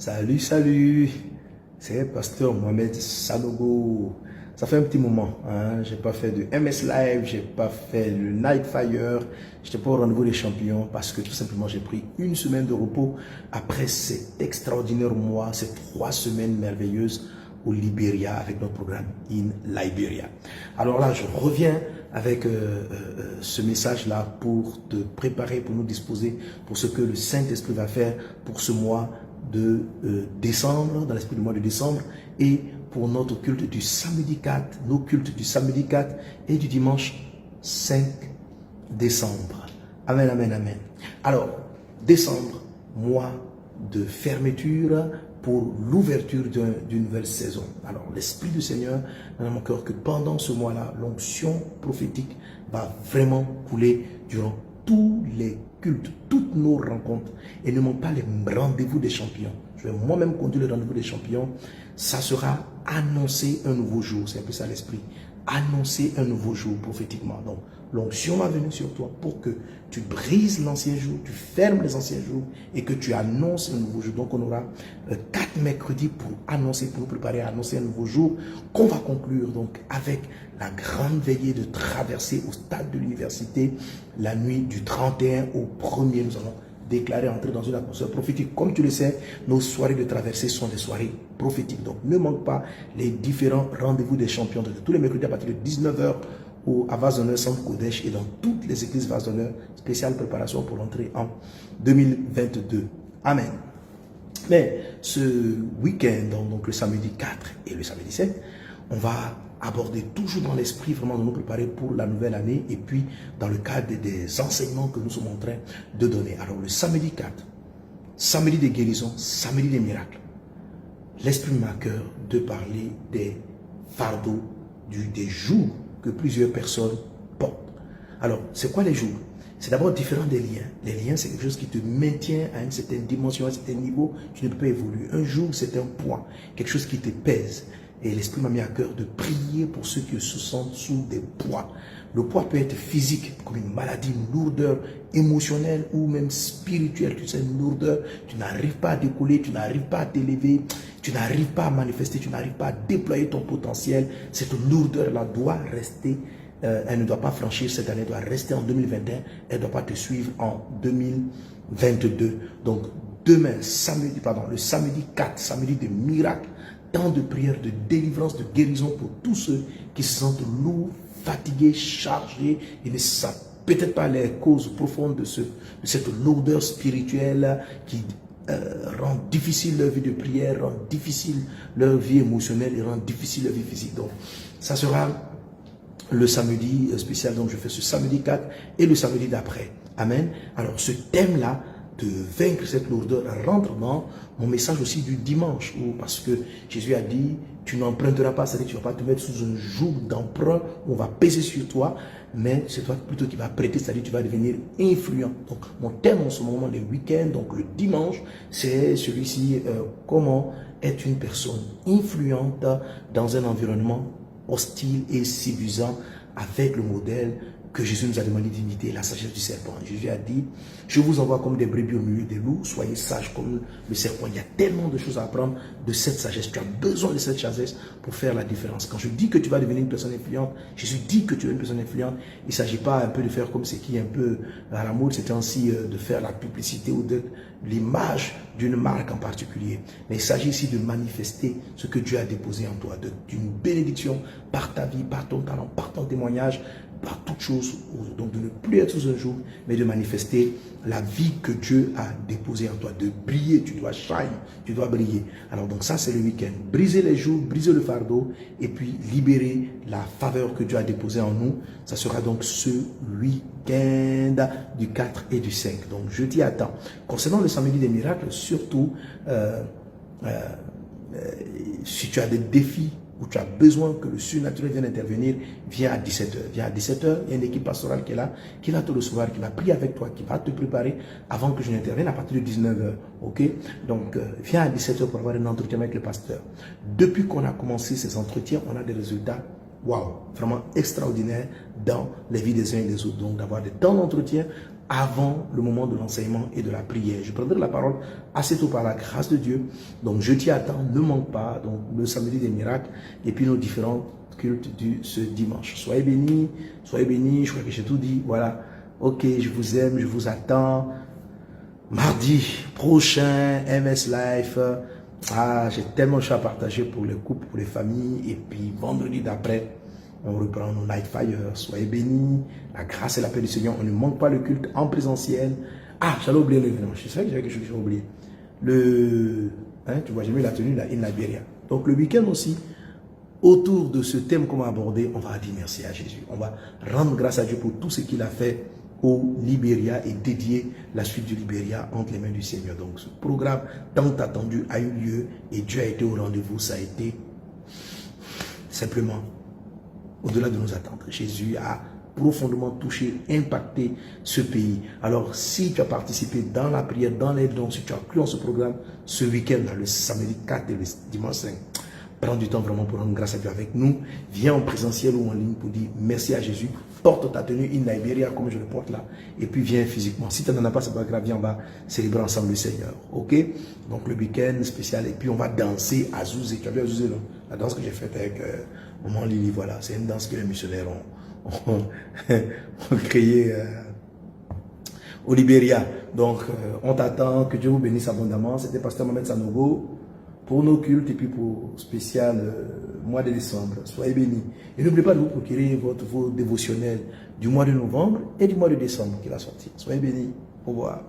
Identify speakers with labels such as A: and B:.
A: Salut, salut, c'est Pasteur Mohamed Sanogo. Ça fait un petit moment, hein? J'ai pas fait de MS Live, j'ai pas fait le Night Fire, j'étais pas au rendez-vous des champions parce que tout simplement j'ai pris une semaine de repos après cet extraordinaire mois, ces 3 semaines merveilleuses au Libéria avec notre programme In Liberia. Alors là, je reviens avec ce message-là pour te préparer, pour nous disposer pour ce que le Saint-Esprit va faire pour ce mois de décembre, dans l'esprit du mois de décembre, et pour notre culte du samedi 4, nos cultes du samedi 4 et du dimanche 5 décembre. Amen, amen, amen. Alors, décembre, mois de fermeture pour l'ouverture d'une nouvelle saison. Alors, l'Esprit du Seigneur dans mon cœur que pendant ce mois-là, l'onction prophétique va vraiment couler durant tous les cultes, toutes nos rencontres. Et ne manque pas les rendez-vous des champions. Je vais moi-même conduire le rendez-vous des champions. Ça sera annoncer un nouveau jour. C'est un peu ça l'esprit. Annoncer un nouveau jour prophétiquement. Donc, l'onction va venir sur toi pour que tu brises l'ancien jour, tu fermes les anciens jours et que tu annonces un nouveau jour. Donc, on aura 4 mercredis pour annoncer, pour nous préparer à annoncer un nouveau jour qu'on va conclure donc avec la grande veillée de traverser au stade de l'université la nuit du 31 au 1er. Nous allons déclarer entrer dans une atmosphère prophétique. Comme tu le sais, nos soirées de traversée sont des soirées prophétiques. Donc, ne manque pas les différents rendez-vous des champions. Tous les mercredis à partir de 19h à Vase d'Honneur, Centre Kodesh et dans toutes les églises Vase d'Honneur, spéciale préparation pour l'entrée en 2022. Amen. Mais ce week-end, donc le samedi 4 et le samedi 7, on va aborder toujours dans l'esprit, vraiment de nous préparer pour la nouvelle année et puis dans le cadre des enseignements que nous sommes en train de donner. Alors le samedi 4, samedi des guérisons, samedi des miracles, l'esprit m'a à cœur de parler des fardeaux, des jours que plusieurs personnes portent. Alors, c'est quoi les jours? C'est d'abord différent des liens. Les liens, c'est quelque chose qui te maintient à une certaine dimension, à un certain niveau. Tu ne peux pas évoluer. Un jour, c'est un poids, quelque chose qui te pèse. Et l'Esprit m'a mis à cœur de prier pour ceux qui se sentent sous des poids. Le poids peut être physique, comme une maladie, une lourdeur émotionnelle ou même spirituelle. Tu sais, une lourdeur, tu n'arrives pas à décoller, tu n'arrives pas à t'élever, tu n'arrives pas à manifester, tu n'arrives pas à déployer ton potentiel. Cette lourdeur-là doit rester, elle ne doit pas franchir cette année, elle doit rester en 2021, elle ne doit pas te suivre en 2022. Donc, demain, le samedi 4, samedi de miracle, temps de prière, de délivrance, de guérison pour tous ceux qui se sentent lourds, fatigués, chargés et ne savent peut-être pas les causes profondes de cette lourdeur spirituelle qui rend difficile leur vie de prière, rend difficile leur vie émotionnelle et rend difficile leur vie physique. Donc, ça sera le samedi spécial, donc je fais ce samedi 4 et le samedi d'après. Amen. Alors, ce thème-là, de vaincre cette lourdeur, rentre dans mon message aussi du dimanche, parce que Jésus a dit, tu n'emprunteras pas, c'est-à-dire tu ne vas pas te mettre sous un joug d'emprunt où on va peser sur toi, mais c'est toi plutôt qui vas prêter, c'est-à-dire tu vas devenir influent. Donc mon thème en ce moment, les week-ends, donc le dimanche, c'est celui-ci, comment être une personne influente dans un environnement hostile et séduisant avec le modèle que Jésus nous a demandé d'imiter, la sagesse du serpent. Jésus a dit, je vous envoie comme des brebis au milieu des loups, soyez sages comme le serpent. Il y a tellement de choses à apprendre de cette sagesse. Tu as besoin de cette sagesse pour faire la différence. Quand je dis que tu vas devenir une personne influente, Jésus dit que tu es une personne influente. Il ne s'agit pas un peu de faire comme ce qui est un peu à la mode, c'est ainsi de faire la publicité ou de l'image d'une marque en particulier. Mais il s'agit ici de manifester ce que Dieu a déposé en toi, d'une bénédiction par ta vie, par ton talent, par ton témoignage, par toute chose, donc de ne plus être sous un joug, mais de manifester la vie que Dieu a déposée en toi, de briller, tu dois shine, tu dois briller. Alors donc ça c'est le week-end, briser les jours, briser le fardeau, et puis libérer la faveur que Dieu a déposée en nous. Ça sera donc ce week-end du 4 et du 5. Donc je t'y attends. Concernant le samedi des miracles, surtout, si tu as des défis, où tu as besoin que le surnaturel vienne intervenir, viens à 17h. Viens à 17h, il y a une équipe pastorale qui est là, qui va te recevoir, qui va prier avec toi, qui va te préparer avant que je n'intervienne à partir de 19h. Ok? Donc, viens à 17h pour avoir un entretien avec le pasteur. Depuis qu'on a commencé ces entretiens, on a des résultats, waouh, vraiment extraordinaires dans les vies des uns et des autres. Donc, d'avoir des temps d'entretien avant le moment de l'enseignement et de la prière. Je prendrai la parole assez tôt par la grâce de Dieu. Donc je t'y attends, ne manque pas. Donc le samedi des miracles et puis nos différents cultes ce dimanche. Soyez bénis, je crois que j'ai tout dit. Voilà, ok, je vous aime, je vous attends. Mardi prochain, MS Life. Ah, j'ai tellement de choses à partager pour les couples, pour les familles. Et puis vendredi d'après, on reprend nos Night Fire. Soyez bénis. La grâce et la paix du Seigneur. On ne manque pas le culte en présentiel. Ah, j'allais oublier l'événement. Je sais que j'avais quelque chose que j'ai oublié. Tu vois, j'ai mis la tenue là, in Liberia. Donc le week-end aussi, autour de ce thème qu'on va aborder, on va dire merci à Jésus. On va rendre grâce à Dieu pour tout ce qu'il a fait au Libéria et dédier la suite du Libéria entre les mains du Seigneur. Donc ce programme tant attendu a eu lieu et Dieu a été au rendez-vous. Ça a été simplement au-delà de nos attentes. Jésus a profondément touché, impacté ce pays. Alors si tu as participé dans la prière, dans les dons, si tu as cru en ce programme, ce week-end, le samedi 4 et le dimanche 5, prends du temps vraiment pour rendre grâce à Dieu avec nous. Viens en présentiel ou en ligne pour dire merci à Jésus. Porte ta tenue in Liberia comme je le porte là. Et puis viens physiquement. Si tu n'en as pas, c'est pas grave. Viens, on va célébrer ensemble le Seigneur. Ok? Donc le week-end spécial. Et puis on va danser à Zouzé. Tu as vu à Zouzé, non? La danse que j'ai faite avec Maman Lily. Voilà. C'est une danse que les missionnaires ont créée au Libéria. Donc on t'attend. Que Dieu vous bénisse abondamment. C'était Pasteur Mohamed Sanogo pour nos cultes et puis pour spécial mois de décembre. Soyez bénis. Et n'oubliez pas de vous procurer vos dévotionnels du mois de novembre et du mois de décembre qui va sortir. Soyez bénis. Au revoir.